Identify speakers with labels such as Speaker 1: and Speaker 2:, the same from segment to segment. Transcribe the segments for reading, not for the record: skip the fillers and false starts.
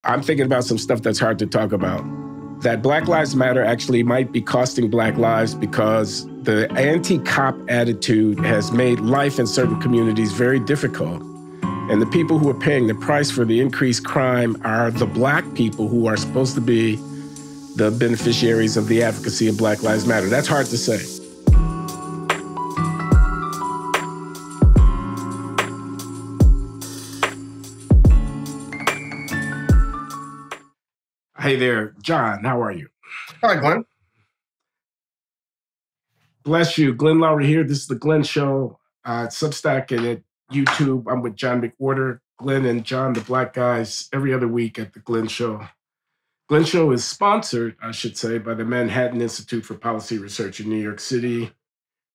Speaker 1: I'm thinking about some stuff that's hard to talk about. That Black Lives Matter actually might be costing Black lives because the anti-cop attitude has made life in certain communities very difficult. And the people who are paying the price for the increased crime are the Black people who are supposed to be the beneficiaries of the advocacy of Black Lives Matter. That's hard to say. Hey there, John, how are you?
Speaker 2: Hi, Glenn.
Speaker 1: Bless you. Glenn Loury here. This is The Glenn Show. Substack and at YouTube. I'm with John McWhorter, Glenn and John, the Black guys, every other week at The Glenn Show. Glenn Show is sponsored, I should say, by the Manhattan Institute for Policy Research in New York City,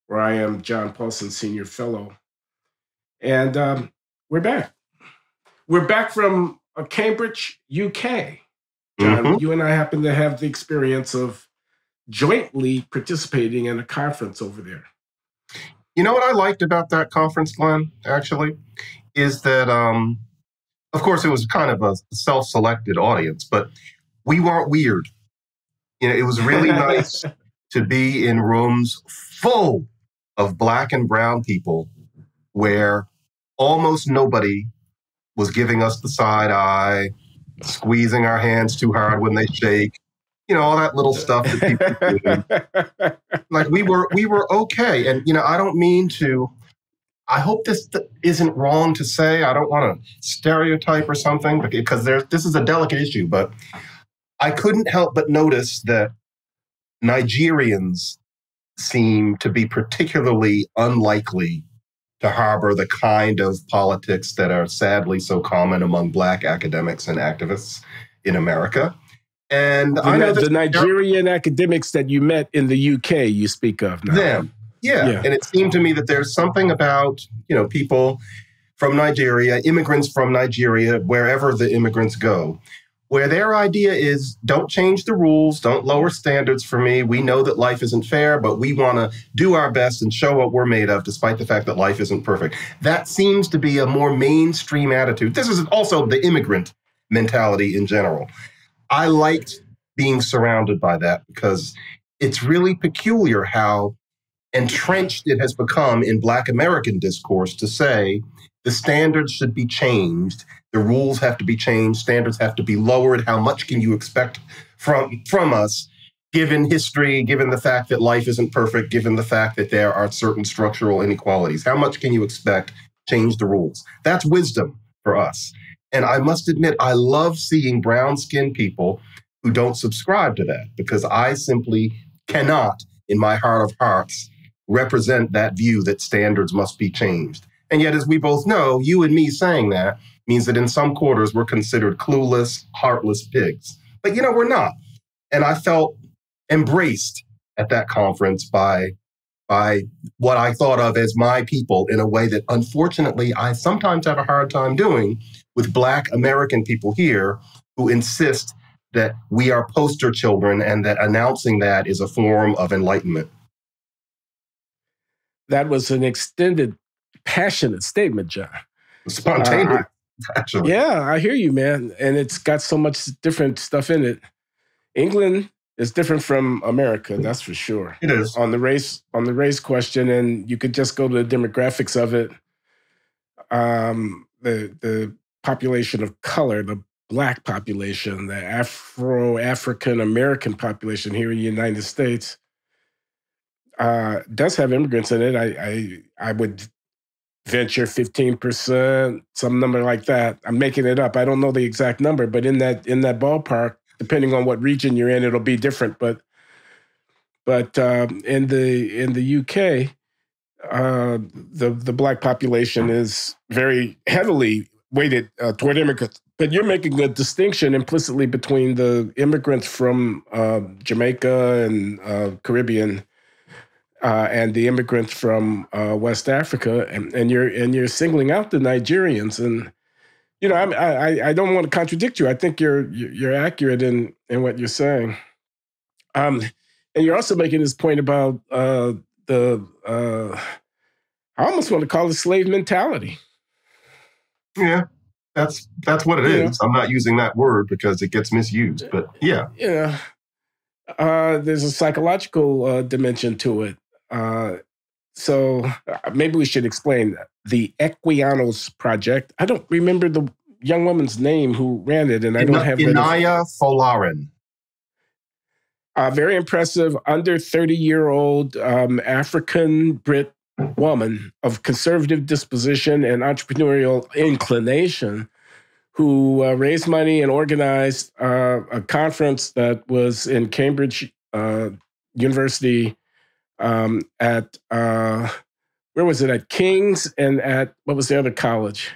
Speaker 1: where I am John Paulson Senior Fellow. And we're back. We're back from Cambridge, UK. John, you and I happen to have the experience of jointly participating in a conference over there.
Speaker 2: You know what I liked about that conference, Glenn, actually, is that, of course, it was kind of a self-selected audience, but we weren't weird. You know, it was really nice to be in rooms full of Black and brown people where almost nobody was giving us the side eye, squeezing our hands too hard when they shake, you know, all that little stuff that people do. Like we were okay. And, you know, I don't mean to, I hope this isn't wrong to say. I don't want to stereotype or something because this is a delicate issue, but I couldn't help but notice that Nigerians seem to be particularly unlikely to harbor the kind of politics that are sadly so common among Black academics and activists in America. And I know
Speaker 1: the Nigerian academics that you met in the UK, you speak of now.
Speaker 2: Them, yeah. And it seemed to me that there's something about, you know, people from Nigeria, immigrants from Nigeria, wherever the immigrants go, where their idea is don't change the rules, don't lower standards for me. We know that life isn't fair, but we want to do our best and show what we're made of, despite the fact that life isn't perfect. That seems to be a more mainstream attitude. This is also the immigrant mentality in general. I liked being surrounded by that because it's really peculiar how entrenched it has become in Black American discourse to say the standards should be changed. The rules have to be changed. Standards have to be lowered. How much can you expect from us, given history, given the fact that life isn't perfect, given the fact that there are certain structural inequalities? How much can you expect? Change the rules. That's wisdom for us. And I must admit, I love seeing brown-skinned people who don't subscribe to that because I simply cannot, in my heart of hearts, represent that view that standards must be changed. And yet, as we both know, you and me saying that means that in some quarters, we're considered clueless, heartless pigs. But, you know, we're not. And I felt embraced at that conference by what I thought of as my people in a way that, unfortunately, I sometimes have a hard time doing with Black American people here who insist that we are poster children and that announcing that is a form of enlightenment.
Speaker 1: That was an extended, passionate statement, John.
Speaker 2: Spontaneous, actually.
Speaker 1: Yeah, I hear you, man. And it's got so much different stuff in it. England is different from America, that's for sure.
Speaker 2: It is.
Speaker 1: On the race question, and you could just go to the demographics of it. The population of color, the Black population, the Afro-African American population here in the United States does have immigrants in it. I would venture 15%, some number like that. I'm making it up. I don't know the exact number, but in that ballpark, depending on what region you're in, it'll be different. But in the UK, the Black population is very heavily weighted toward immigrants. But you're making a distinction implicitly between the immigrants from Jamaica and Caribbean and the immigrants from West Africa, and you're singling out the Nigerians. And you know, I don't want to contradict you. I think you're accurate in what you're saying. And you're also making this point about I almost want to call it slave mentality.
Speaker 2: Yeah. That's what it is. I'm not using that word because it gets misused, but yeah.
Speaker 1: Yeah. There's a psychological dimension to it. So maybe we should explain the Equianos Project. I don't remember the young woman's name who ran it, and I don't have
Speaker 2: Inaya Folarin.
Speaker 1: Very impressive, under 30-year-old African Brit woman of conservative disposition and entrepreneurial inclination who raised money and organized a conference that was in Cambridge University at, where was it, at King's and at, what was the other college?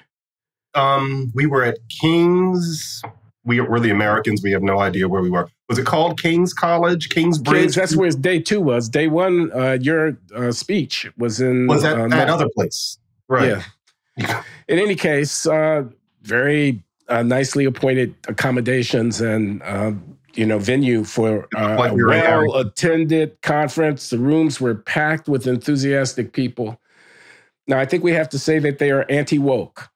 Speaker 2: We were at King's. We're the Americans. We have no idea where we were. Was it called King's College? King's Bridge?
Speaker 1: King's, that's where day 2 was. Day 1, your speech was in...
Speaker 2: Was that that other place? Right.
Speaker 1: Yeah. In any case, very nicely appointed accommodations and, venue for a well-attended conference. The rooms were packed with enthusiastic people. Now, I think we have to say that they are anti-woke.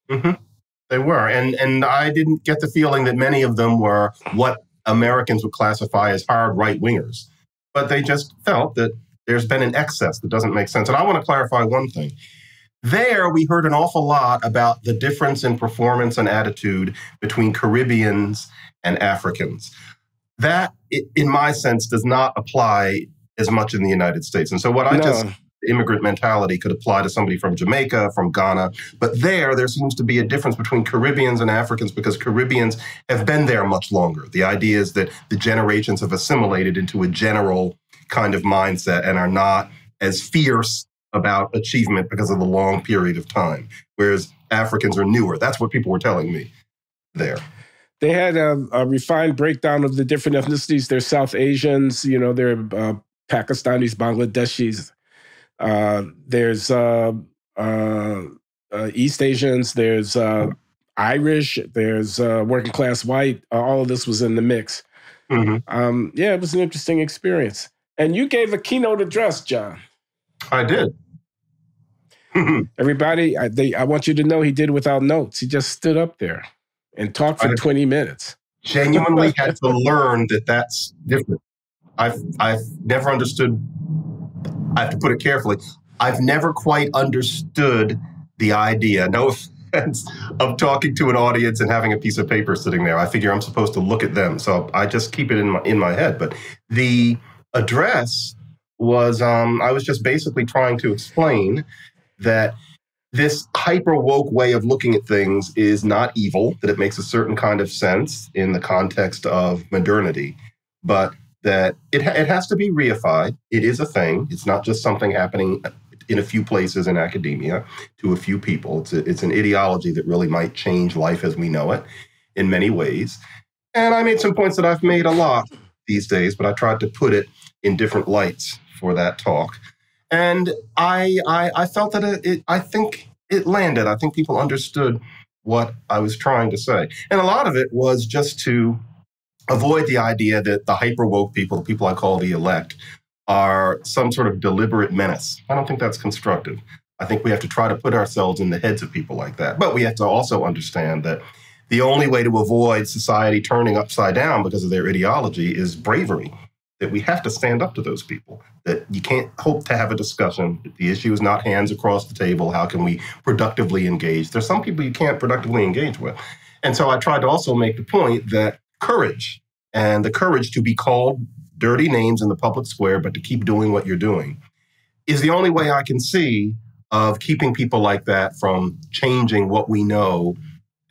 Speaker 2: Mm-hmm. They were. And I didn't get the feeling that many of them were what Americans would classify as hard right-wingers. But they just felt that there's been an excess that doesn't make sense. And I want to clarify one thing. There, we heard an awful lot about the difference in performance and attitude between Caribbeans and Africans. That, in my sense, does not apply as much in the United States. And so what immigrant mentality could apply to somebody from Jamaica, from Ghana. But there seems to be a difference between Caribbeans and Africans because Caribbeans have been there much longer. The idea is that the generations have assimilated into a general kind of mindset and are not as fierce about achievement because of the long period of time, whereas Africans are newer. That's what people were telling me there.
Speaker 1: They had a refined breakdown of the different ethnicities. They're South Asians, they're Pakistanis, Bangladeshis. There's East Asians, there's Irish, there's working class white. All of this was in the mix. Mm-hmm. It was an interesting experience. And you gave a keynote address, John.
Speaker 2: I did.
Speaker 1: Everybody, I want you to know he did without notes. He just stood up there and talked for 20 minutes.
Speaker 2: Genuinely had to learn that that's different. I've never understood. I have to put it carefully. I've never quite understood the idea, no offense, of talking to an audience and having a piece of paper sitting there. I figure I'm supposed to look at them, so I just keep it in my head. But the address was, I was just basically trying to explain that this hyper-woke way of looking at things is not evil, that it makes a certain kind of sense in the context of modernity, but that it has to be reified. It is a thing. It's not just something happening in a few places in academia to a few people. It's an ideology that really might change life as we know it in many ways. And I made some points that I've made a lot these days, but I tried to put it in different lights for that talk. And I felt that I think it landed. I think people understood what I was trying to say. And a lot of it was just to avoid the idea that the hyper-woke people, the people I call the elect, are some sort of deliberate menace. I don't think that's constructive. I think we have to try to put ourselves in the heads of people like that. But we have to also understand that the only way to avoid society turning upside down because of their ideology is bravery. That we have to stand up to those people, that you can't hope to have a discussion. The issue is not hands across the table. How can we productively engage? There's some people you can't productively engage with. And so I tried to also make the point that courage and the courage to be called dirty names in the public square, but to keep doing what you're doing is the only way I can see of keeping people like that from changing what we know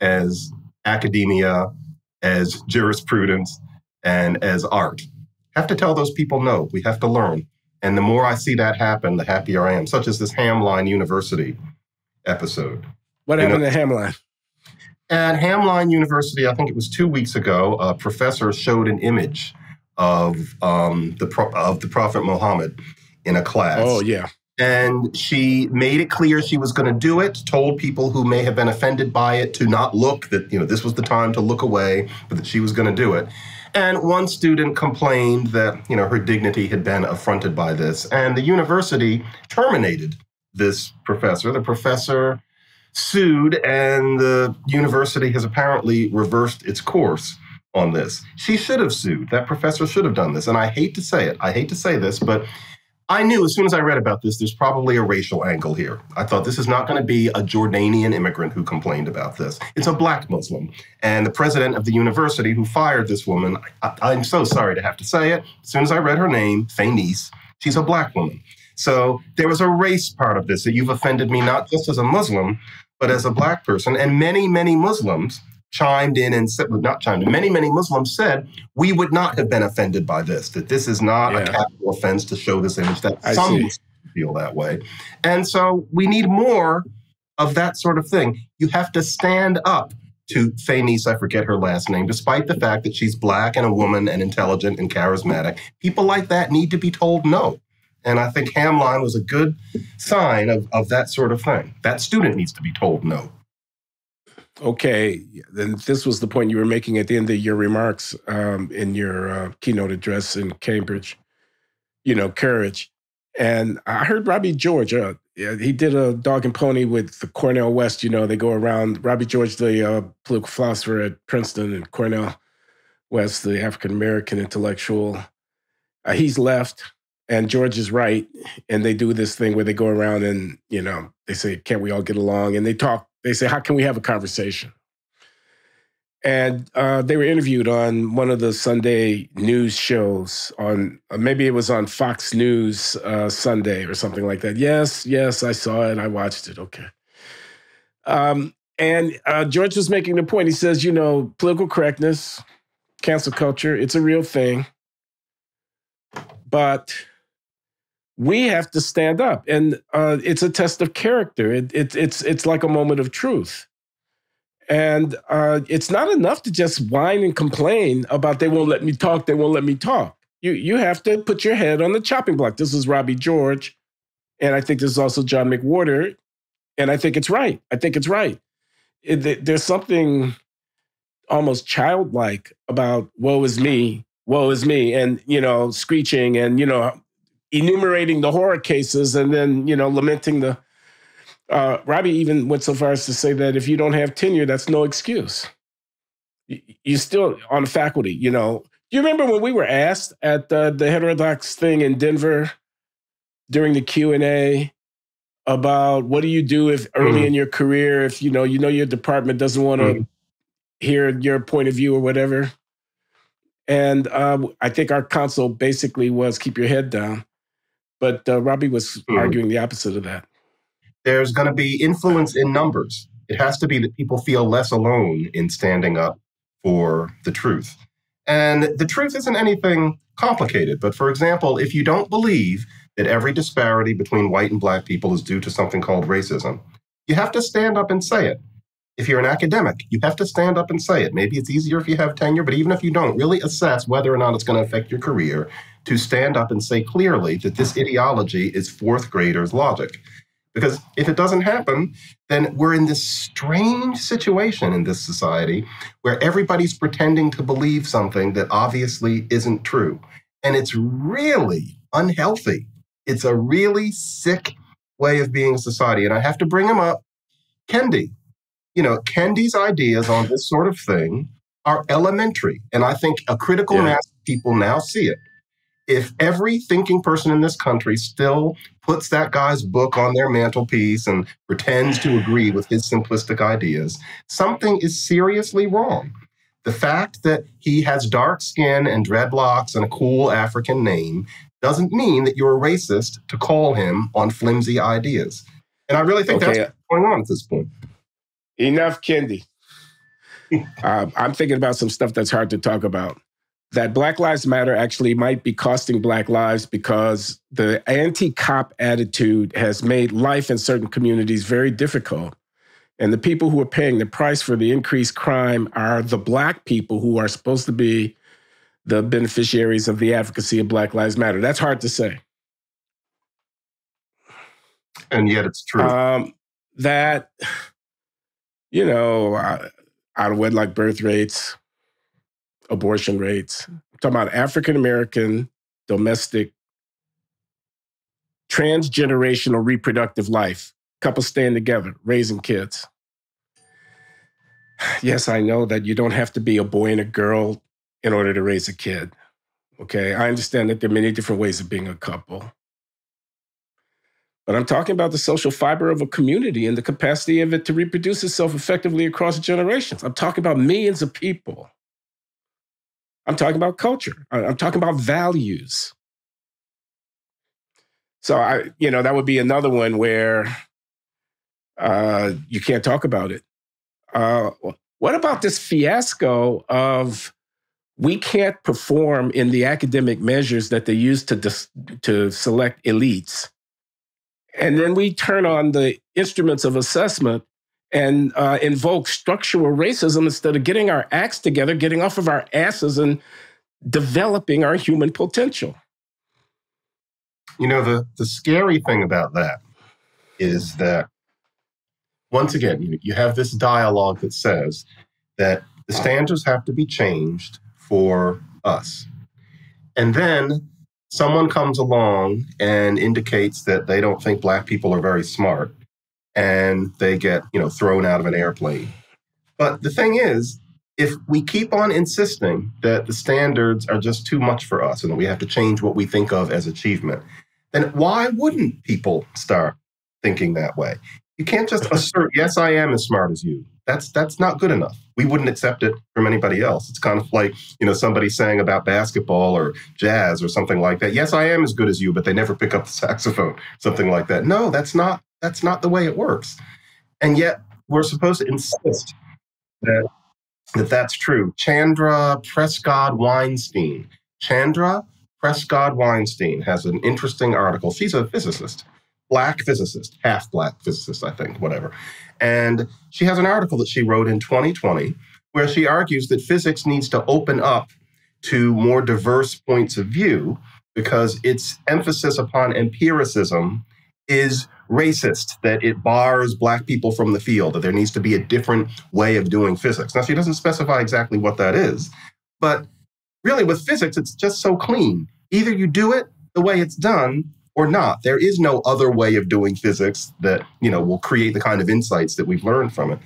Speaker 2: as academia, as jurisprudence, and as art. Have to tell those people no. We have to learn. And the more I see that happen, the happier I am, such as this Hamline University episode.
Speaker 1: What happened at Hamline?
Speaker 2: At Hamline University, I think it was 2 weeks ago, a professor showed an image of the Prophet Muhammad in a class.
Speaker 1: Oh, yeah.
Speaker 2: And she made it clear she was going to do it, told people who may have been offended by it to not look, that this was the time to look away, but that she was going to do it. And one student complained that, her dignity had been affronted by this. And the university terminated this professor. The professor sued, and the university has apparently reversed its course on this. She should have sued. That professor should have done this. And I hate to say it. I hate to say this, but I knew as soon as I read about this, there's probably a racial angle here. I thought this is not going to be a Jordanian immigrant who complained about this. It's a black Muslim. And the president of the university who fired this woman, I'm so sorry to have to say it, as soon as I read her name, Faynice, she's a black woman. So there was a race part of this, that you've offended me not just as a Muslim, but as a black person. And many, many Muslims chimed in and said, not chimed in, many, many Muslims said, we would not have been offended by this, that this is not a capital offense to show this image, that some Muslims feel that way. And so we need more of that sort of thing. You have to stand up to Faynice, I forget her last name, despite the fact that she's black and a woman and intelligent and charismatic. People like that need to be told no. And I think Hamline was a good sign of that sort of thing. That student needs to be told no.
Speaker 1: Okay, then this was the point you were making at the end of your remarks in your keynote address in Cambridge, courage. And I heard Robbie George, he did a dog and pony with the Cornell West, they go around. Robbie George, the political philosopher at Princeton, and Cornell West, the African-American intellectual. He's left and George is right. And they do this thing where they go around and, they say, can't we all get along? And they talk. They say, how can we have a conversation? And they were interviewed on one of the Sunday news shows on, maybe it was on Fox News Sunday or something like that. Yes, I saw it. I watched it. Okay. And George was making the point. He says, political correctness, cancel culture, it's a real thing. But we have to stand up, and it's a test of character. It's like a moment of truth, and it's not enough to just whine and complain about they won't let me talk. They won't let me talk. You have to put your head on the chopping block. This is Robbie George, and I think this is also John McWhorter, and I think it's right. There's something almost childlike about woe is me, and screeching and enumerating the horror cases and then, lamenting the, Robbie even went so far as to say that if you don't have tenure, that's no excuse. You're still on faculty, Do you remember when we were asked at the heterodox thing in Denver during the Q&A about what do you do if early in your career, if, your department doesn't want to hear your point of view or whatever? And I think our counsel basically was keep your head down. But Robbie was arguing the opposite of that.
Speaker 2: There's going to be influence in numbers. It has to be that people feel less alone in standing up for the truth. And the truth isn't anything complicated. But for example, if you don't believe that every disparity between white and black people is due to something called racism, you have to stand up and say it. If you're an academic, you have to stand up and say it. Maybe it's easier if you have tenure, but even if you don't, really assess whether or not it's going to affect your career, to stand up and say clearly that this ideology is fourth graders' logic. Because if it doesn't happen, then we're in this strange situation in this society where everybody's pretending to believe something that obviously isn't true. And it's really unhealthy. It's a really sick way of being a society. And I have to bring him up. Kendi. Kendi's ideas on this sort of thing are elementary. And I think a critical mass of people now see it. If every thinking person in this country still puts that guy's book on their mantelpiece and pretends to agree with his simplistic ideas, something is seriously wrong. The fact that he has dark skin and dreadlocks and a cool African name doesn't mean that you're a racist to call him on flimsy ideas. And I really think that's what's going on at this point.
Speaker 1: Enough, Kendi. I'm thinking about some stuff that's hard to talk about. That Black Lives Matter actually might be costing Black lives because the anti-cop attitude has made life in certain communities very difficult. And the people who are paying the price for the increased crime are the Black people who are supposed to be the beneficiaries of the advocacy of Black Lives Matter. That's hard to say.
Speaker 2: And yet it's true.
Speaker 1: Out of wedlock birth rates, abortion rates. I'm talking about African-American, domestic, transgenerational reproductive life. couple staying together, raising kids. Yes, I know that you don't have to be a boy and a girl in order to raise a kid. Okay, I understand that there are many different ways of being a couple. But I'm talking about the social fiber of a community and the capacity of it to reproduce itself effectively across generations. I'm talking about millions of people. I'm talking about culture. I'm talking about values. So that would be another one where you can't talk about it. What about this fiasco of we can't perform in the academic measures that they use to select elites? And then we turn on the instruments of assessment and invoke structural racism instead of getting our acts together, getting off of our asses and developing our human potential.
Speaker 2: You know, the scary thing about that is that, once again, you have this dialogue that says that the standards have to be changed for us. And then someone comes along and indicates that they don't think Black people are very smart, and they get, thrown out of an airplane. But the thing is, if we keep on insisting that the standards are just too much for us and that we have to change what we think of as achievement, then why wouldn't people start thinking that way? You can't just assert, yes, I am as smart as you. That's not good enough. We wouldn't accept it from anybody else. It's kind of like, somebody saying about basketball or jazz or something like that. Yes, I am as good as you, but they never pick up the saxophone, something like that. No, that's not the way it works. And yet we're supposed to insist that that's true. Chandra Prescott-Weinstein has an interesting article. She's a physicist, Black physicist, half Black physicist, I think, whatever. And she has an article that she wrote in 2020 where she argues that physics needs to open up to more diverse points of view because its emphasis upon empiricism is racist, that it bars Black people from the field, that there needs to be a different way of doing physics. Now, she doesn't specify exactly what that is, but really with physics, it's just so clean. Either you do it the way it's done or not. There is no other way of doing physics that, will create the kind of insights that we've learned from it.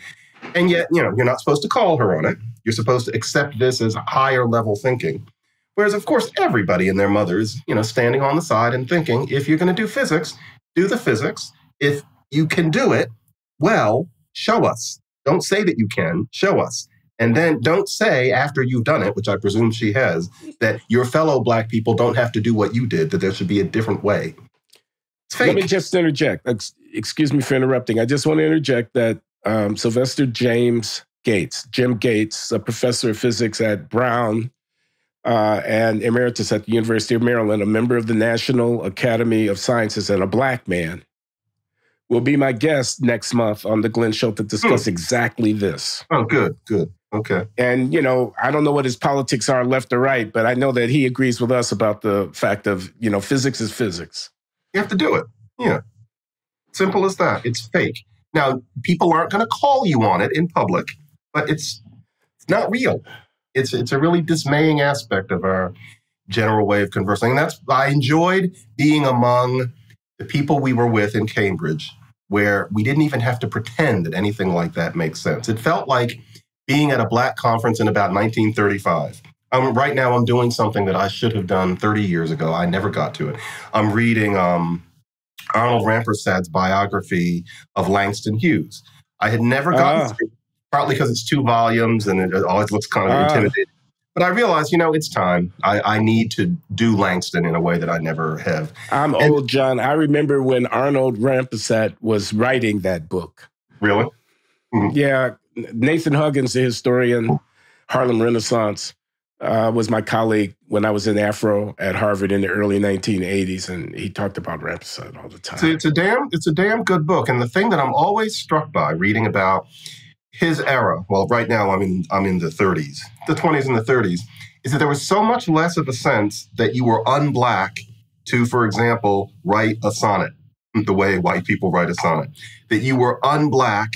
Speaker 2: And yet, you're not supposed to call her on it. You're supposed to accept this as higher level thinking. Whereas, of course, everybody and their mother is, standing on the side and thinking, if you're going to do physics, do the physics. If you can do it, well, show us. Don't say that you can, show us. And then don't say after you've done it, which I presume she has, that your fellow Black people don't have to do what you did, that there should be a different way. It's fake.
Speaker 1: Let me just interject. Excuse me for interrupting. I just want to interject that Sylvester Jim Gates, a professor of physics at Brown and emeritus at the University of Maryland, a member of the National Academy of Sciences and a Black man, will be my guest next month on The Glenn Show to discuss exactly this.
Speaker 2: Oh, good. Okay.
Speaker 1: And, I don't know what his politics are left or right, but I know that he agrees with us about the fact of, physics is physics.
Speaker 2: You have to do it. Yeah. Simple as that. It's fake. Now, people aren't going to call you on it in public, but it's not real. It's a really dismaying aspect of our general way of conversing. And I enjoyed being among the people we were with in Cambridge, where we didn't even have to pretend that anything like that makes sense. It felt like being at a Black conference in about 1935. Right now, I'm doing something that I should have done 30 years ago. I never got to it. I'm reading Arnold Rampersad's biography of Langston Hughes. I had never gotten to it, partly because it's 2 volumes and it always looks kind of intimidating. But I realized, it's time. I need to do Langston in a way that I never have.
Speaker 1: I'm old, John. I remember when Arnold Rampersad was writing that book.
Speaker 2: Really?
Speaker 1: Mm-hmm. Yeah. Nathan Huggins, the historian, Harlem Renaissance, was my colleague when I was in Afro at Harvard in the early 1980s, and he talked about Rampersad all the time.
Speaker 2: So it's a damn good book. And the thing that I'm always struck by reading about his era, well, right now I'm in the 30s, the 20s and the 30s, is that there was so much less of a sense that you were un-Black to, for example, write a sonnet, the way white people write a sonnet, that you were un-Black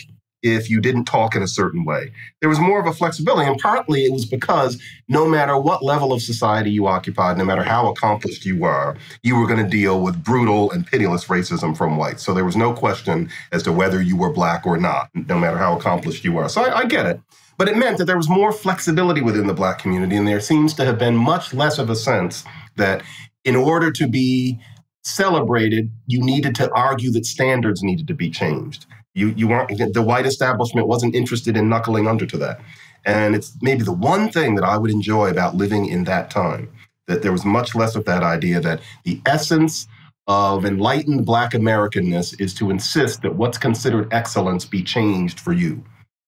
Speaker 2: if you didn't talk in a certain way. There was more of a flexibility, and partly it was because no matter what level of society you occupied, no matter how accomplished you were going to deal with brutal and pitiless racism from whites. So there was no question as to whether you were black or not, no matter how accomplished you were. So I get it. But it meant that there was more flexibility within the black community, and there seems to have been much less of a sense that in order to be celebrated, you needed to argue that standards needed to be changed. You weren't, the white establishment wasn't interested in knuckling under to that. And it's maybe the one thing that I would enjoy about living in that time, that there was much less of that idea that the essence of enlightened black Americanness is to insist that what's considered excellence be changed for you.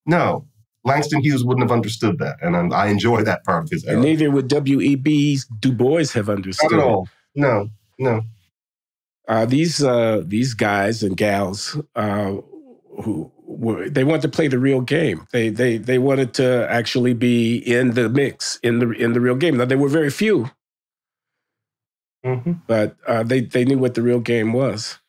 Speaker 2: No. Langston Hughes wouldn't have understood that, and I enjoy that part of his era.
Speaker 1: And neither would W.E.B. Du Bois have understood.
Speaker 2: Not at all. No.
Speaker 1: These guys and gals they wanted to play the real game. They wanted to actually be in the mix in the real game. Now there were very few, but they knew what the real game was.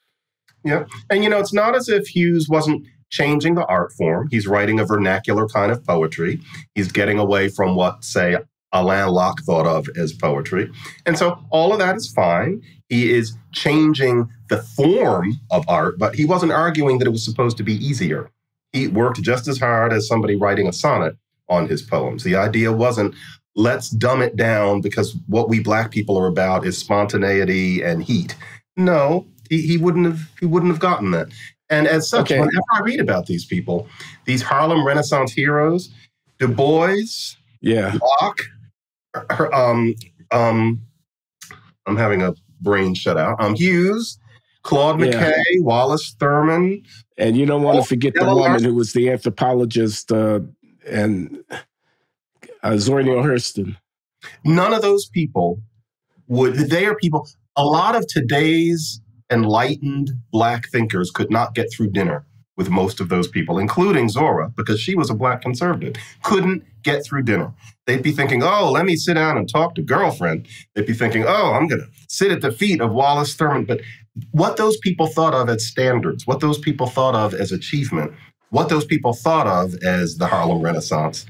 Speaker 2: Yeah, and it's not as if Hughes wasn't changing the art form. He's writing a vernacular kind of poetry. He's getting away from what, say, Alain Locke thought of as poetry. And so all of that is fine. He is changing the form of art, but he wasn't arguing that it was supposed to be easier. He worked just as hard as somebody writing a sonnet on his poems. The idea wasn't, let's dumb it down because what we black people are about is spontaneity and heat. No, he wouldn't have gotten that. And as such, whenever I read about these people, these Harlem Renaissance heroes, Du Bois, Locke, I'm having a brain shut out. Hughes, Claude McKay, Wallace Thurman.
Speaker 1: And you don't want to forget the woman who was the anthropologist and Zora Neale Hurston.
Speaker 2: None of those people they are people, a lot of today's enlightened black thinkers could not get through dinner with most of those people, including Zora, because she was a black conservative, couldn't get through dinner. They'd be thinking, oh, let me sit down and talk to girlfriend. They'd be thinking, oh, I'm going to sit at the feet of Wallace Thurman. But what those people thought of as standards, what those people thought of as achievement, what those people thought of as the Harlem Renaissance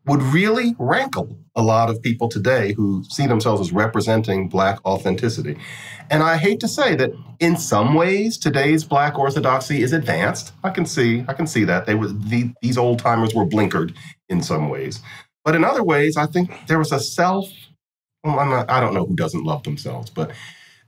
Speaker 2: would really rankle a lot of people today who see themselves as representing black authenticity. And I hate to say that in some ways, today's black orthodoxy is advanced. I can see that. These old timers were blinkered in some ways. But in other ways, I think there was I don't know who doesn't love themselves, but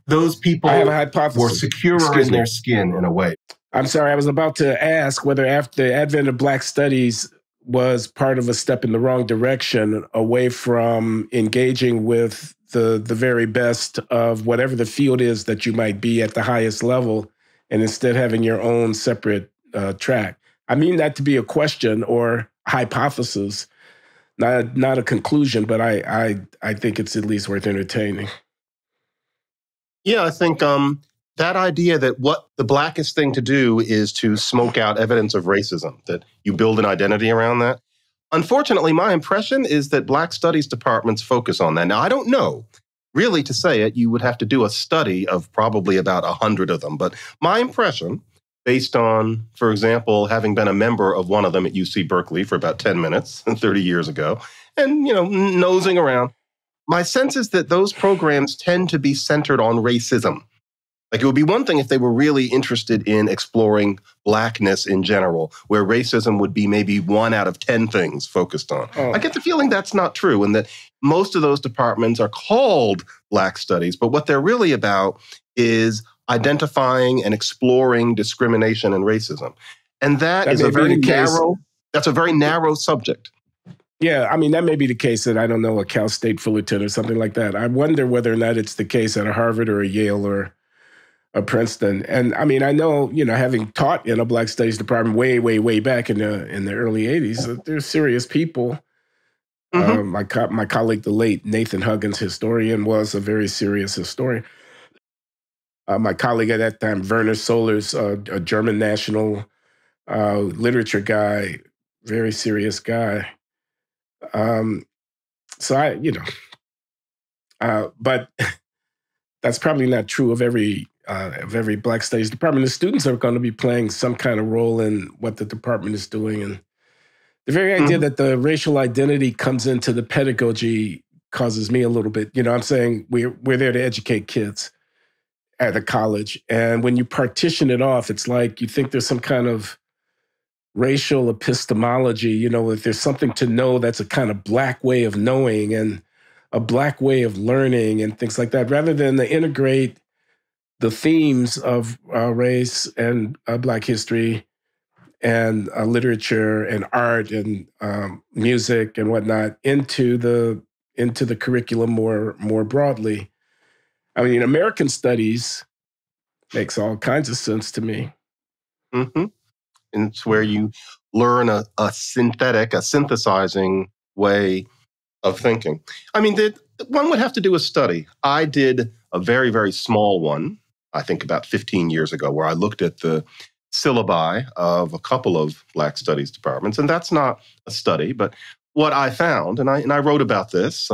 Speaker 2: those people were securer in their skin in a way.
Speaker 1: I'm sorry, I was about to ask whether after the advent of Black studies was part of a step in the wrong direction, away from engaging with the very best of whatever the field is that you might be at the highest level, and instead having your own separate track. I mean that to be a question or hypothesis, not a conclusion, but I think it's at least worth entertaining.
Speaker 2: Yeah, I think that idea that what the blackest thing to do is to smoke out evidence of racism, that you build an identity around that. Unfortunately, my impression is that Black studies departments focus on that. Now, I don't know. Really, to say it, you would have to do a study of probably about 100 of them. But my impression, based on, for example, having been a member of one of them at UC Berkeley for about 10 minutes 30 years ago, and, nosing around, my sense is that those programs tend to be centered on racism. Like, it would be one thing if they were really interested in exploring blackness in general, where racism would be maybe 1 out of 10 things focused on. I get the feeling that's not true, and that most of those departments are called Black studies, but what they're really about is identifying and exploring discrimination and racism. And that's a very narrow subject.
Speaker 1: Yeah, I mean, that may be the case at, I don't know, a Cal State Fullerton or something like that. I wonder whether or not it's the case at a Harvard or a Yale or a Princeton. And I mean, I know, having taught in a Black Studies department way, way, way back in the early 80s, they're serious people. Mm-hmm. My colleague, the late Nathan Huggins, historian, was a very serious historian. My colleague at that time, Werner Sollers, a German national literature guy, very serious guy. But that's probably not true of every of every Black Studies department. The students are going to be playing some kind of role in what the department is doing. And the very idea that the racial identity comes into the pedagogy causes me a little bit, I'm saying we're there to educate kids at a college. And when you partition it off, it's like you think there's some kind of racial epistemology, that there's something to know that's a kind of Black way of knowing and a Black way of learning and things like that, rather than to integrate the themes of race and Black history and literature and art and music and whatnot into the curriculum more broadly. I mean, American studies makes all kinds of sense to me.
Speaker 2: Mm-hmm. And it's where you learn a synthesizing way of thinking. I mean, one would have to do a study. I did a very, very small one, I think about 15 years ago, where I looked at the syllabi of a couple of Black Studies departments. And that's not a study, but what I found, and I wrote about this,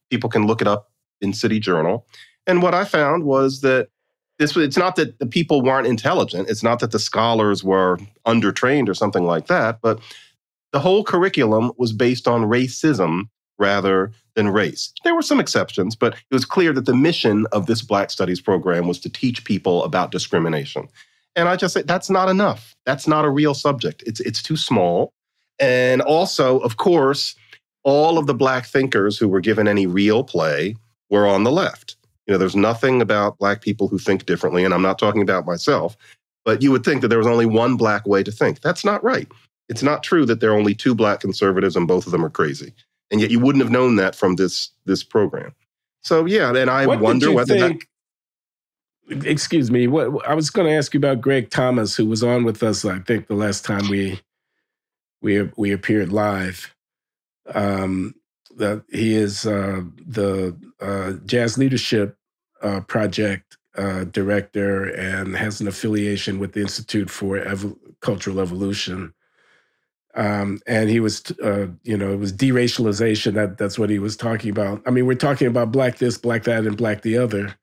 Speaker 2: people can look it up in City Journal. And what I found was that it's not that the people weren't intelligent. It's not that the scholars were undertrained or something like that, but the whole curriculum was based on racism rather than race. There were some exceptions, but it was clear that the mission of this Black Studies program was to teach people about discrimination. And I just say, that's not enough. That's not a real subject. It's too small. And also, of course, all of the Black thinkers who were given any real play were on the left. There's nothing about Black people who think differently, and I'm not talking about myself, but you would think that there was only one Black way to think. That's not right. It's not true that there are only two Black conservatives and both of them are crazy. And yet you wouldn't have known that from this program. So, yeah, and I wonder whether that...
Speaker 1: Excuse me. What I was going to ask you about Greg Thomas, who was on with us, I think, the last time we appeared live. That he is the Jazz Leadership Project director and has an affiliation with the Institute for Cultural Evolution. And he was, it was deracialization. That's what he was talking about. I mean, we're talking about Black this, Black that, and Black the other.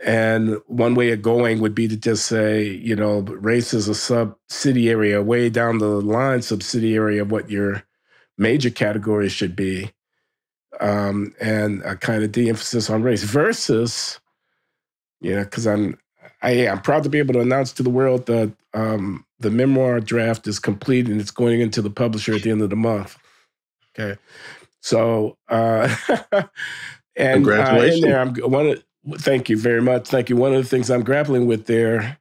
Speaker 1: And one way of going would be to just say, race is a subsidiary, a way down the line subsidiary of what your major categories should be, and a kind of de-emphasis on race versus, because I'm proud to be able to announce to the world that the memoir draft is complete and it's going into the publisher at the end of the month. Okay, so and
Speaker 2: congratulations.
Speaker 1: In there, thank you very much. Thank you. One of the things I'm grappling with there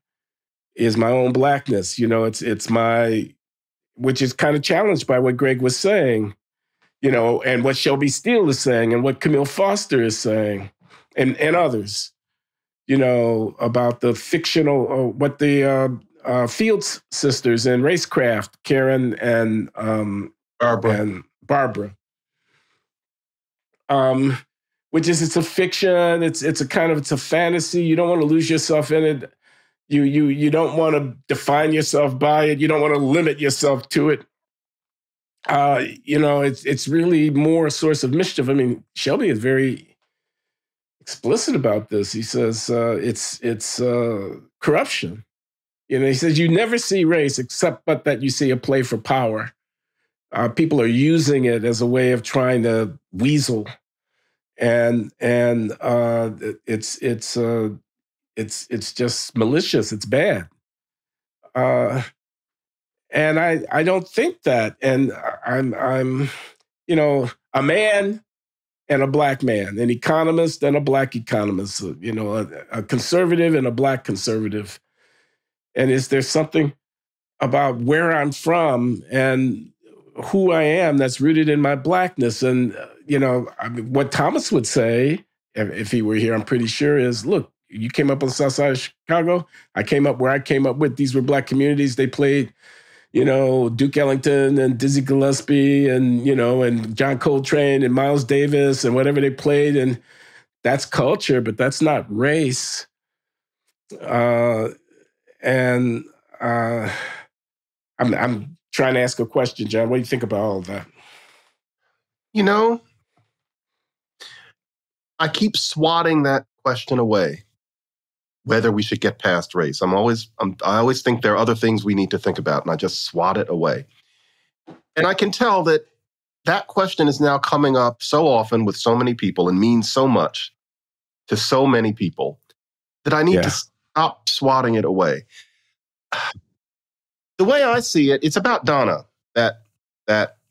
Speaker 1: is my own Blackness. It's my, which is kind of challenged by what Greg was saying, and what Shelby Steele is saying, and what Camille Foster is saying, and others, about the fictional, what the Fields sisters in Racecraft, Karen and Barbara. Which is, it's a fiction. It's a fantasy. You don't want to lose yourself in it. You don't want to define yourself by it. You don't want to limit yourself to it. It's really more a source of mischief. I mean, Shelby is very explicit about this. He says it's corruption. He says you never see race except but that you see a play for power. People are using it as a way of trying to weasel. And it's just malicious. It's bad. And I don't think that. And I'm a man and a Black man, an economist and a Black economist, a conservative and a Black conservative. And is there something about where I'm from and who I am that's rooted in my Blackness? And what Thomas would say, if he were here, I'm pretty sure, is, look, you came up on the south side of Chicago. I came up where I came up with. These were Black communities. They played, Duke Ellington and Dizzy Gillespie and, and John Coltrane and Miles Davis and whatever they played. And that's culture, but that's not race. I'm trying to ask a question, John. What do you think about all of that?
Speaker 2: I keep swatting that question away. whether we should get past race. I always think there are other things we need to think about, and I just swat it away. And I can tell that question is now coming up so often with so many people and means so much to so many people that I need to stop swatting it away. The way I see it, it's about Donna, that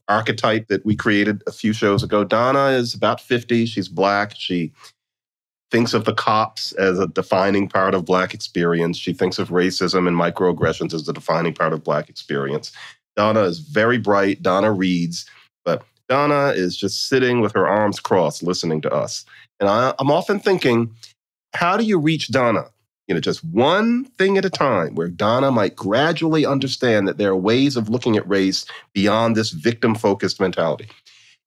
Speaker 2: archetype that we created a few shows ago. Donna is about 50. She's Black. She thinks of the cops as a defining part of Black experience. She thinks of racism and microaggressions as the defining part of Black experience. Donna is very bright. Donna reads, but Donna is just sitting with her arms crossed, listening to us. And I'm often thinking, how do you reach Donna? Just one thing at a time, where Donna might gradually understand that there are ways of looking at race beyond this victim-focused mentality.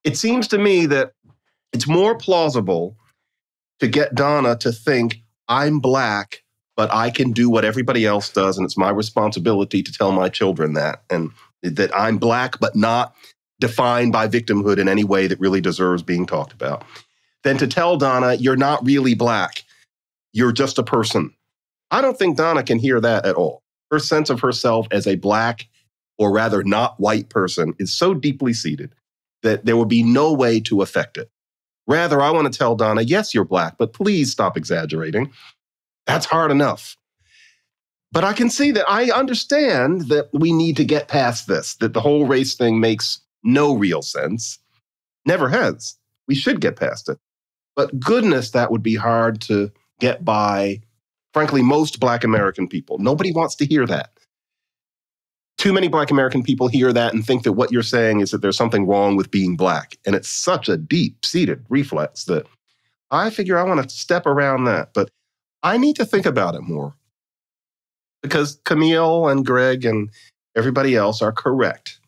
Speaker 2: It seems to me that it's more plausible to get Donna to think, I'm Black, but I can do what everybody else does, and it's my responsibility to tell my children that, and that I'm Black, but not defined by victimhood in any way that really deserves being talked about, than to tell Donna, you're not really Black. You're just a person. I don't think Donna can hear that at all. Her sense of herself as a Black, or rather not white person, is so deeply seated that there will be no way to affect it. Rather, I want to tell Donna, yes, you're Black, but please stop exaggerating. That's hard enough. But I can see that I understand that we need to get past this, that the whole race thing makes no real sense. Never has. We should get past it. But goodness, that would be hard to get by, frankly, most Black American people. Nobody wants to hear that. Too many Black American people hear that and think that what you're saying is that there's something wrong with being Black. And it's such a deep-seated reflex that I figure I want to step around that. But I need to think about it more. Because Camille and Greg and everybody else are correct.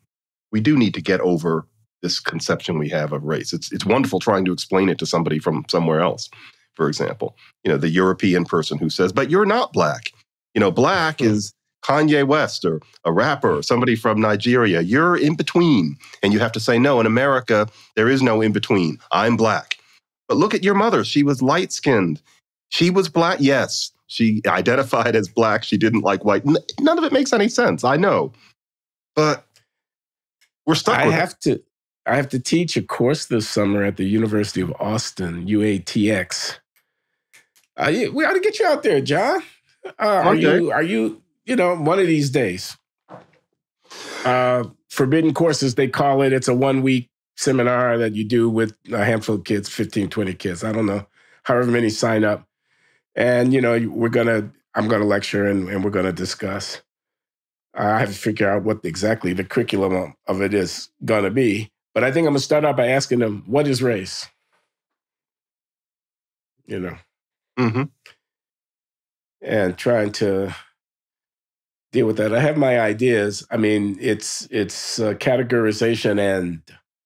Speaker 2: We do need to get over this conception we have of race. It's wonderful trying to explain it to somebody from somewhere else. For example, the European person who says, but you're not Black. Black is Kanye West or a rapper or somebody from Nigeria. You're in between. And you have to say, no, in America, there is no in between. I'm Black. But look at your mother. She was light-skinned. She was Black. Yes, she identified as Black. She didn't like white. None of it makes any sense. I know. But we're stuck with it.
Speaker 1: I have to teach a course this summer at the University of Austin, UATX. We ought to get you out there, John. Are you, one of these days? Forbidden courses, they call it. It's a 1-week seminar that you do with a handful of kids, 15, 20 kids. I don't know, however many sign up. And, I'm going to lecture and we're going to discuss. I have to figure out what exactly the curriculum of it is going to be. But I think I'm going to start out by asking them, what is race?
Speaker 2: Mm-hmm.
Speaker 1: And trying to deal with that. I have my ideas. I mean, it's categorization and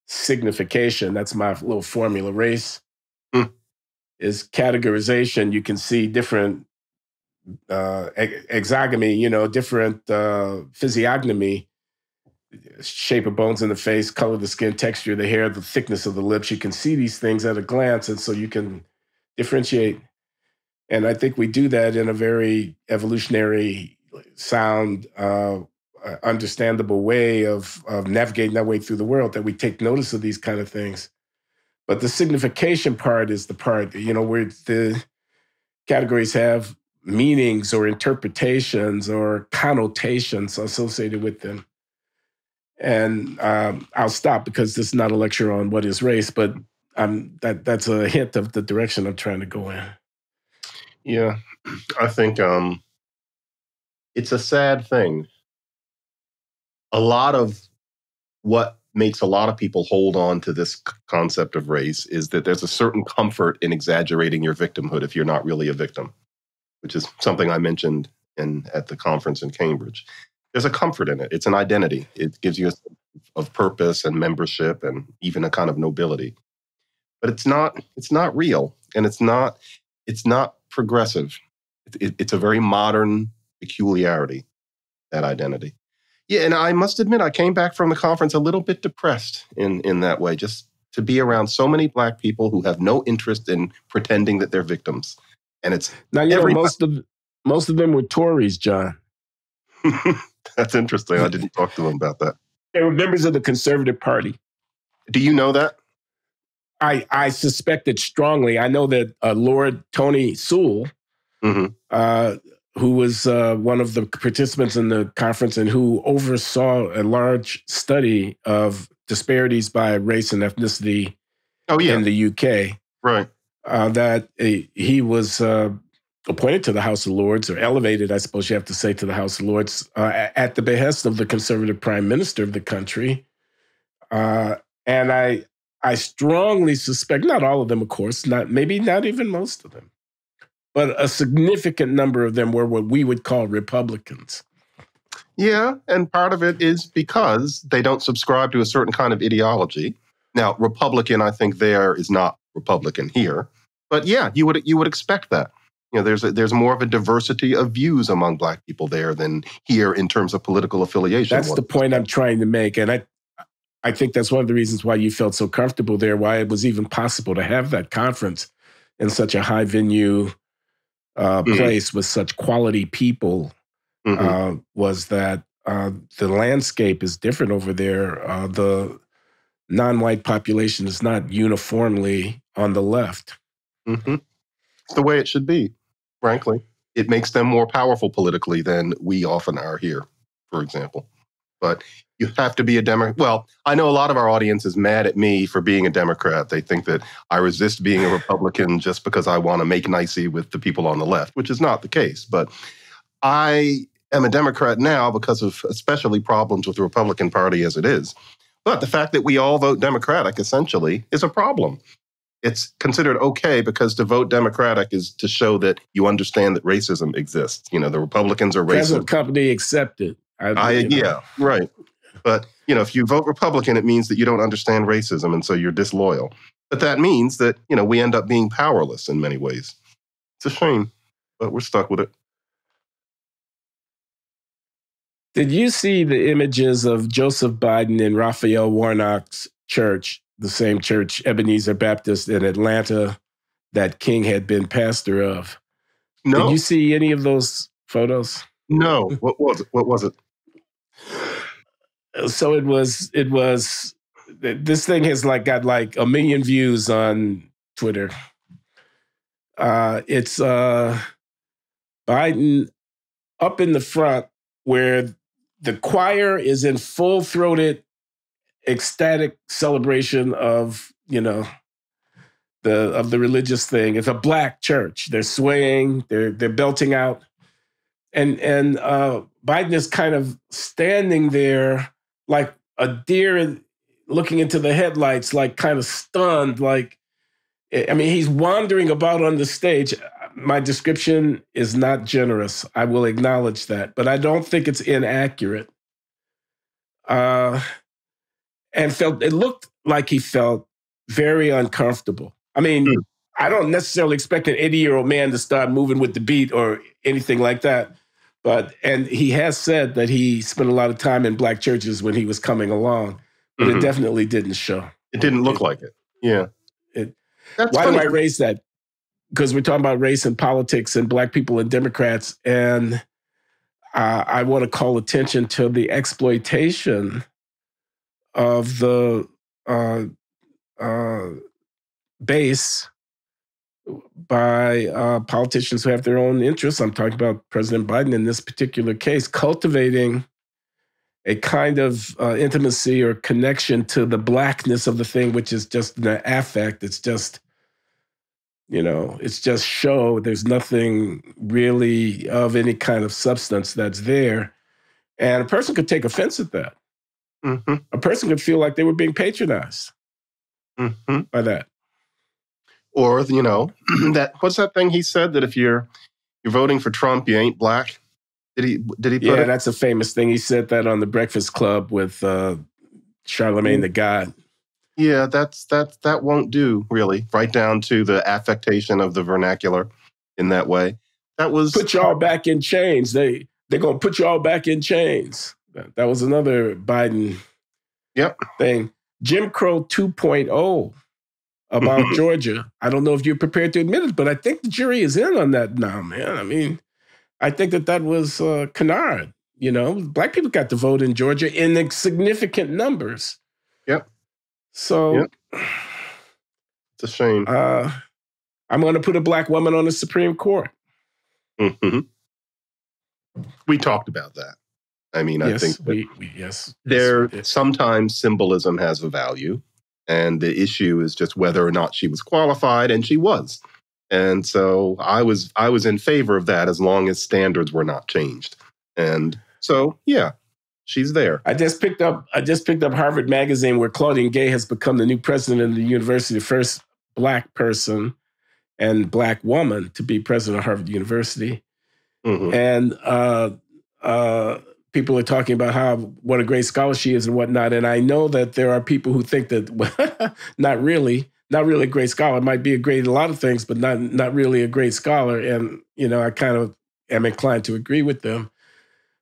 Speaker 1: signification. That's my little formula. Race is categorization. You can see different exogamy, different physiognomy, shape of bones in the face, color of the skin, texture of the hair, the thickness of the lips. You can see these things at a glance, and so you can differentiate. And I think we do that in a very evolutionary, sound, understandable way of navigating our way through the world, that we take notice of these kind of things. But the signification part is the part, where the categories have meanings or interpretations or connotations associated with them. And I'll stop because this is not a lecture on what is race, but that's a hint of the direction I'm trying to go in.
Speaker 2: Yeah, I think it's a sad thing. A lot of what makes a lot of people hold on to this concept of race is that there's a certain comfort in exaggerating your victimhood if you're not really a victim, which is something I mentioned at the conference in Cambridge. There's a comfort in it. It's an identity. It gives you a sense of purpose and membership and even a kind of nobility. But it's not real, and it's not progressive. It's a very modern peculiarity, that identity. Yeah, and I must admit, I came back from the conference a little bit depressed in that way, just to be around so many Black people who have no interest in pretending that they're victims. And it's
Speaker 1: now, Most of them were Tories, John.
Speaker 2: That's interesting. I didn't talk to them about that.
Speaker 1: They were members of the Conservative Party.
Speaker 2: Do you know that?
Speaker 1: I suspect it strongly. I know that Lord Tony Sewell, who was one of the participants in the conference and who oversaw a large study of disparities by race and ethnicity in the UK.
Speaker 2: Right.
Speaker 1: That he was appointed to the House of Lords, or elevated, I suppose you have to say, to the House of Lords at the behest of the Conservative Prime Minister of the country. And I strongly suspect, not all of them, of course, maybe not even most of them, but a significant number of them were what we would call Republicans.
Speaker 2: Yeah, and part of it is because they don't subscribe to a certain kind of ideology. Now, Republican, I think there is not Republican here, but yeah, you would expect that. You know, there's more of a diversity of views among Black people there than here in terms of political affiliation.
Speaker 1: That's the point I'm trying to make, and I think that's one of the reasons why you felt so comfortable there, why it was even possible to have that conference in such a high venue place with such quality people, was that the landscape is different over there. The non-white population is not uniformly on the left.
Speaker 2: It's the way it should be, frankly. It makes them more powerful politically than we often are here, for example. But you have to be a Democrat. Well, I know a lot of our audience is mad at me for being a Democrat. They think that I resist being a Republican just because I want to make nicey with the people on the left, which is not the case. But I am a Democrat now because of especially problems with the Republican Party as it is. But the fact that we all vote Democratic, essentially, is a problem. It's considered okay because to vote Democratic is to show that you understand that racism exists. You know, the Republicans are racist.
Speaker 1: Present company accepted.
Speaker 2: Yeah, right. But, you know, if you vote Republican, it means that you don't understand racism, and so you're disloyal. But that means that, you know, we end up being powerless in many ways. It's a shame, but we're stuck with it.
Speaker 1: Did you see the images of Joseph Biden in Raphael Warnock's church, the same church, Ebenezer Baptist in Atlanta, that King had been pastor of?
Speaker 2: No.
Speaker 1: Did you see any of those photos?
Speaker 2: No. What was it?
Speaker 1: So it was, this thing has got 1 million views on Twitter. It's Biden up in the front where the choir is in full-throated, ecstatic celebration of, the religious thing. It's a Black church. They're swaying, they're belting out. And Biden is kind of standing there like a deer looking into the headlights, like kind of stunned. He's wandering about on the stage. My description is not generous. I will acknowledge that, but I don't think it's inaccurate. And it looked like he felt very uncomfortable. I mean, I don't necessarily expect an 80-year-old man to start moving with the beat or anything like that. And he has said that he spent a lot of time in Black churches when he was coming along, but it definitely didn't show.
Speaker 2: It didn't look like it. Yeah.
Speaker 1: Why do I raise that? Because we're talking about race and politics and Black people and Democrats. And I want to call attention to the exploitation of the base by politicians who have their own interests. I'm talking about President Biden in this particular case, cultivating a kind of intimacy or connection to the Blackness of the thing, which is just an affect. It's just, it's just show. There's nothing really of any kind of substance that's there. And a person could take offense at that. A person could feel like they were being patronized by that.
Speaker 2: Or, what's that thing he said, that if you're voting for Trump, you ain't Black? Did he put it?
Speaker 1: Yeah, that's a famous thing. He said that on the Breakfast Club with Charlemagne the God.
Speaker 2: Yeah, that won't do, really. Right down to the affectation of the vernacular in that way. That was
Speaker 1: put y'all back in chains. They're gonna put y'all back in chains. That was another Biden thing. Jim Crow 2.0 about Georgia. I don't know if you're prepared to admit it, but I think the jury is in on that now, man. I mean, I think that was canard. Black people got to vote in Georgia in significant numbers.
Speaker 2: Yep.
Speaker 1: So
Speaker 2: it's a shame.
Speaker 1: I'm going to put a black woman on the Supreme Court.
Speaker 2: Mm-hmm. We talked about that. I mean, I think sometimes symbolism has a value, and the issue is just whether or not she was qualified, and she was. And so I was in favor of that as long as standards were not changed. And so, yeah, she's there.
Speaker 1: I just picked up Harvard Magazine, where Claudine Gay has become the new president of the university, the first black person and black woman to be president of Harvard University. Mm-hmm. And people are talking about what a great scholar she is and whatnot. And I know that there are people who think that not really a great scholar. Might be a great at a lot of things, but not really a great scholar. And, I kind of am inclined to agree with them.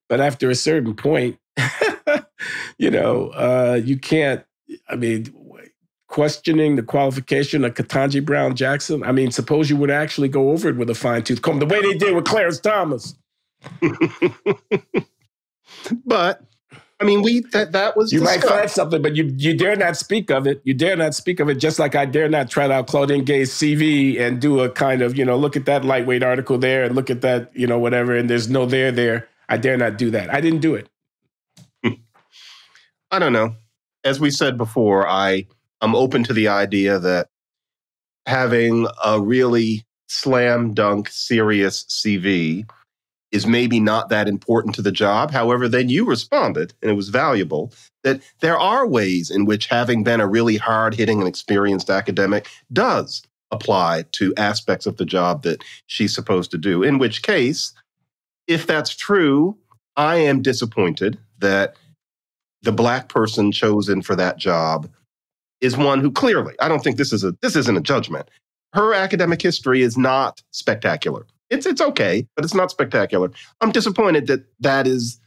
Speaker 1: But after a certain point, you can't, questioning the qualification of Ketanji Brown Jackson. I mean, suppose you would actually go over it with a fine-tooth comb, the way they did with Clarence Thomas.
Speaker 2: But I mean, that was
Speaker 1: you discussed. Might find something, but you dare not speak of it. You dare not speak of it, just like I dare not trot out Claudine Gay's CV and do a kind of, look at that lightweight article there and look at that, whatever, and there's no there. I dare not do that. I didn't do it.
Speaker 2: I don't know. As we said before, I'm open to the idea that having a really slam dunk serious CV is maybe not that important to the job. However, then you responded, and it was valuable, that there are ways in which having been a really hard-hitting and experienced academic does apply to aspects of the job that she's supposed to do. In which case, if that's true, I am disappointed that the black person chosen for that job is one who clearly, I don't think this isn't a judgment. Her academic history is not spectacular. It's okay, but it's not spectacular. I'm disappointed that is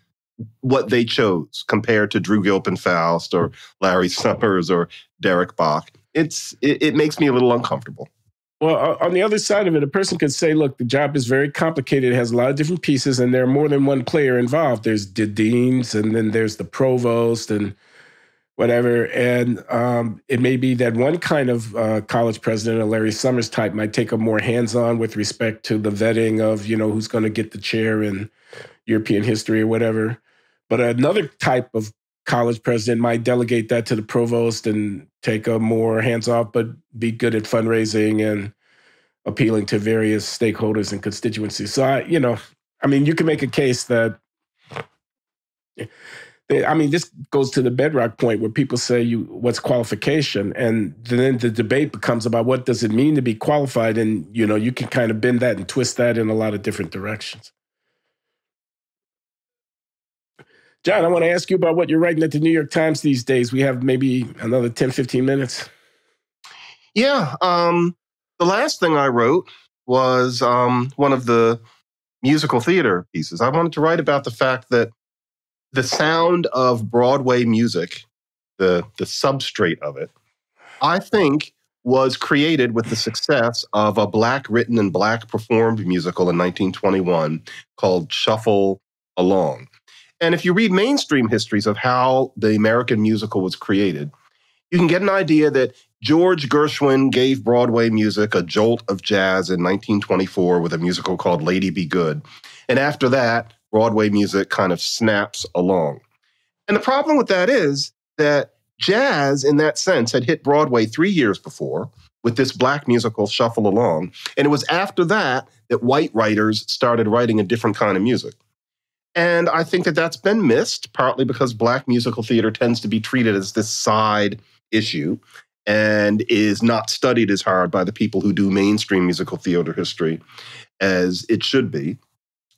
Speaker 2: what they chose compared to Drew Gilpin Faust or Larry Summers or Derek Bach. It makes me a little uncomfortable.
Speaker 1: Well, on the other side of it, a person could say, look, the job is very complicated. It has a lot of different pieces, and there are more than one player involved. There's the deans, and then there's the provost, and whatever. And it may be that one kind of college president, a Larry Summers type, might take a more hands-on with respect to the vetting of, who's going to get the chair in European history or whatever. But another type of college president might delegate that to the provost and take a more hands-off, but be good at fundraising and appealing to various stakeholders and constituencies. So, you can make a case that, this goes to the bedrock point where people say, what's qualification? And then the debate becomes about what does it mean to be qualified? And, you can kind of bend that and twist that in a lot of different directions. John, I want to ask you about what you're writing at the New York Times these days. We have maybe another 10, 15 minutes.
Speaker 2: Yeah. The last thing I wrote was one of the musical theater pieces. I wanted to write about the fact that the sound of Broadway music, the substrate of it, I think was created with the success of a Black written and Black performed musical in 1921 called Shuffle Along. And if you read mainstream histories of how the American musical was created, you can get an idea that George Gershwin gave Broadway music a jolt of jazz in 1924 with a musical called Lady Be Good. And after that, Broadway music kind of snaps along. And the problem with that is that jazz, in that sense, had hit Broadway 3 years before with this Black musical Shuffle Along. And it was after that that white writers started writing a different kind of music. And I think that that's been missed, partly because Black musical theater tends to be treated as this side issue and is not studied as hard by the people who do mainstream musical theater history as it should be.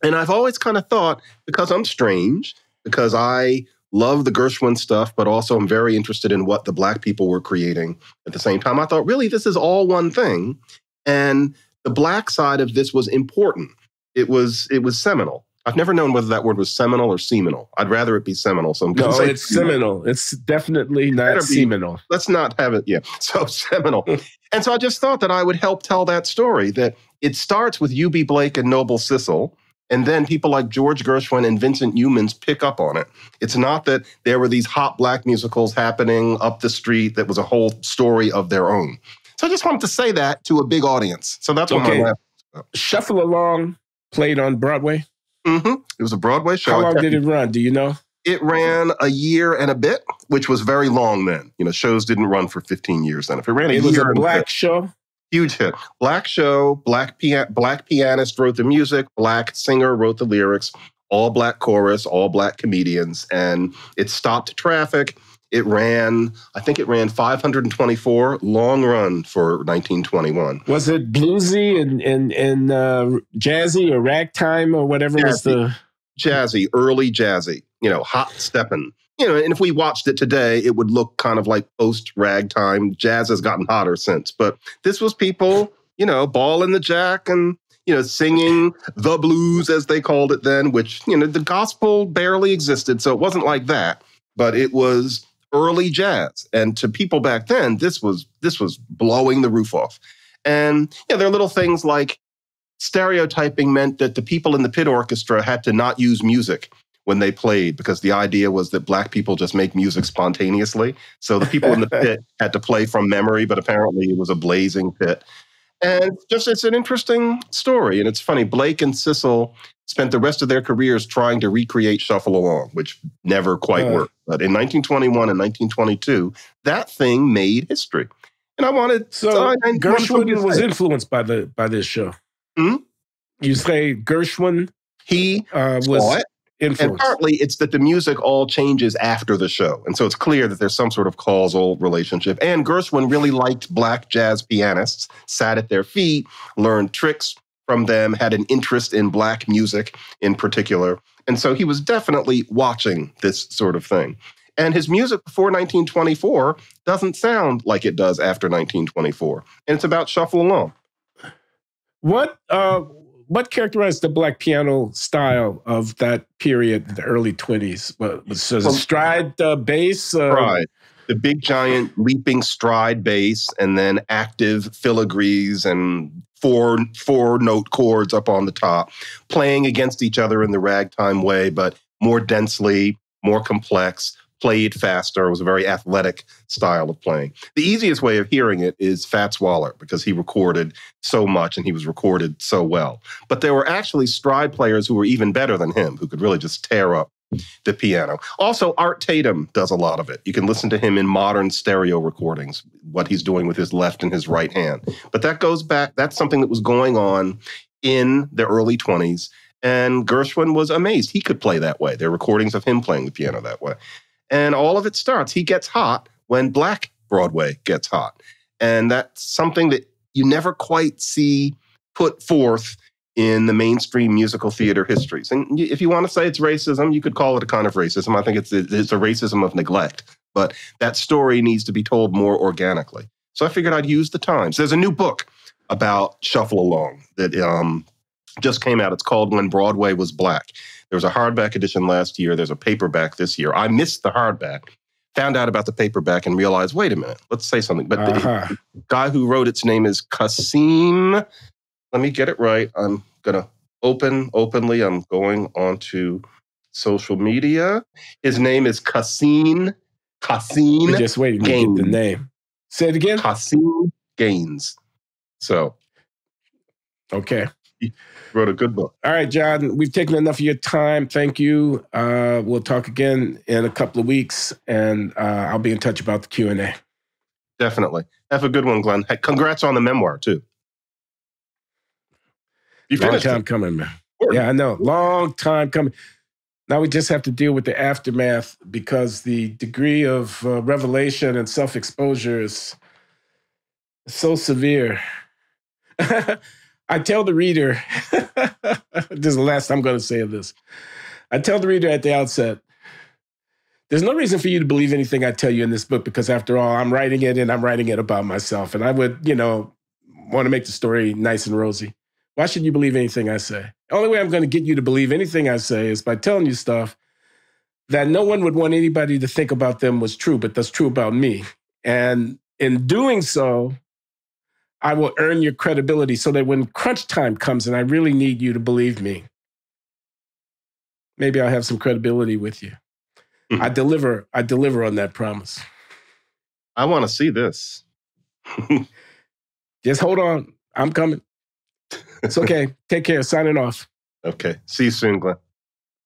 Speaker 2: And I've always kind of thought, because I'm strange, because I love the Gershwin stuff, but also I'm very interested in what the Black people were creating at the same time, I thought, really, this is all one thing. And the Black side of this was important. It was seminal. I've never known whether that word was seminal or seminal. I'd rather it be seminal. So
Speaker 1: no, it's seminal. It's definitely not seminal.
Speaker 2: Let's not have it. Yeah. So seminal. And so I just thought that I would help tell that story, that it starts with U.B. Blake and Noble Sissle, And then people like George Gershwin and Vincent Youmans pick up on it. It's not that there were these hot black musicals happening up the street that was a whole story of their own. So I just wanted to say that to a big audience. So that's what my laugh was about.
Speaker 1: Shuffle Along played on Broadway?
Speaker 2: Mm-hmm. It was a Broadway show.
Speaker 1: How long did it run? Do you know?
Speaker 2: It ran a year and a bit, which was very long then. Shows didn't run for 15 years then. If it ran a year,
Speaker 1: it was a black show.
Speaker 2: Huge hit. Black show, black pianist wrote the music, black singer wrote the lyrics, all black chorus, all black comedians, and it stopped traffic. I think it ran 524, long run for 1921.
Speaker 1: Was it bluesy and jazzy or ragtime or whatever
Speaker 2: jazzy,
Speaker 1: was the...
Speaker 2: Jazzy, early jazzy, hot steppin'. And if we watched it today, it would look kind of like post-ragtime. Jazz has gotten hotter since. But this was people, ball in the jack and, singing the blues, as they called it then, which, the gospel barely existed. So it wasn't like that. But it was early jazz. And to people back then, this was blowing the roof off. And, there are little things like stereotyping meant that the people in the pit orchestra had to not use music when they played, because the idea was that black people just make music spontaneously. So the people in the pit had to play from memory, but apparently it was a blazing pit. And it's an interesting story. And it's funny, Blake and Sissel spent the rest of their careers trying to recreate Shuffle Along, which never quite worked. But in 1921 and 1922, that thing made history. And I wanted...
Speaker 1: Gershwin was influenced by this show.
Speaker 2: Hmm?
Speaker 1: You say Gershwin?
Speaker 2: He
Speaker 1: was... influence.
Speaker 2: And partly it's that the music all changes after the show. And so it's clear that there's some sort of causal relationship. And Gershwin really liked black jazz pianists, sat at their feet, learned tricks from them, had an interest in black music in particular. And so he was definitely watching this sort of thing. And his music before 1924 doesn't sound like it does after 1924. And it's about Shuffle Along.
Speaker 1: What characterized the black piano style of that period, the early 20s? Was it stride bass?
Speaker 2: Stride. The big, giant, leaping stride bass, and then active filigrees and four-note chords up on the top, playing against each other in the ragtime way, but more densely, more complex, played faster. It was a very athletic style of playing. The easiest way of hearing it is Fats Waller, because he recorded so much and he was recorded so well. But there were actually stride players who were even better than him, who could really just tear up the piano. Also, Art Tatum does a lot of it. You can listen to him in modern stereo recordings, what he's doing with his left and his right hand. But that goes back, that's something that was going on in the early 20s. And Gershwin was amazed. He could play that way. There are recordings of him playing the piano that way. And all of it starts. He gets hot when Black Broadway gets hot. And that's something that you never quite see put forth in the mainstream musical theater histories. And if you want to say it's racism, you could call it a kind of racism. I think it's a racism of neglect. But that story needs to be told more organically. So I figured I'd use the times. There's a new book about Shuffle Along that just came out. It's called When Broadway Was Black. There was a hardback edition last year. There's a paperback this year. I missed the hardback, found out about the paperback and realized, wait a minute, let's say something. But the guy who wrote its name is Kasim. Let me get it right. I'm going to openly. I'm going onto social media. His name is Kasim.
Speaker 1: We're just waiting to get the name. Say it again.
Speaker 2: Kasim Gaines. So.
Speaker 1: Okay.
Speaker 2: He wrote a good book.
Speaker 1: All right, John, we've taken enough of your time. Thank you. We'll talk again in a couple of weeks, and I'll be in touch about the Q&A.
Speaker 2: Definitely. Have a good one, Glenn. Hey, congrats on the memoir, too.
Speaker 1: Long time coming, man. Yeah, I know. Long time coming. Now we just have to deal with the aftermath, because the degree of revelation and self-exposure is so severe. I tell the reader, this is the last I'm going to say this. I tell the reader at the outset, there's no reason for you to believe anything I tell you in this book, because after all, I'm writing it and I'm writing it about myself. And I would, want to make the story nice and rosy. Why should you believe anything I say? The only way I'm going to get you to believe anything I say is by telling you stuff that no one would want anybody to think about them was true, but that's true about me. And in doing so, I will earn your credibility so that when crunch time comes and I really need you to believe me, maybe I'll have some credibility with you. I deliver on that promise.
Speaker 3: I want to see this.
Speaker 1: Just hold on. I'm coming. It's okay. Take care. Signing off.
Speaker 3: Okay. See you soon, Glenn.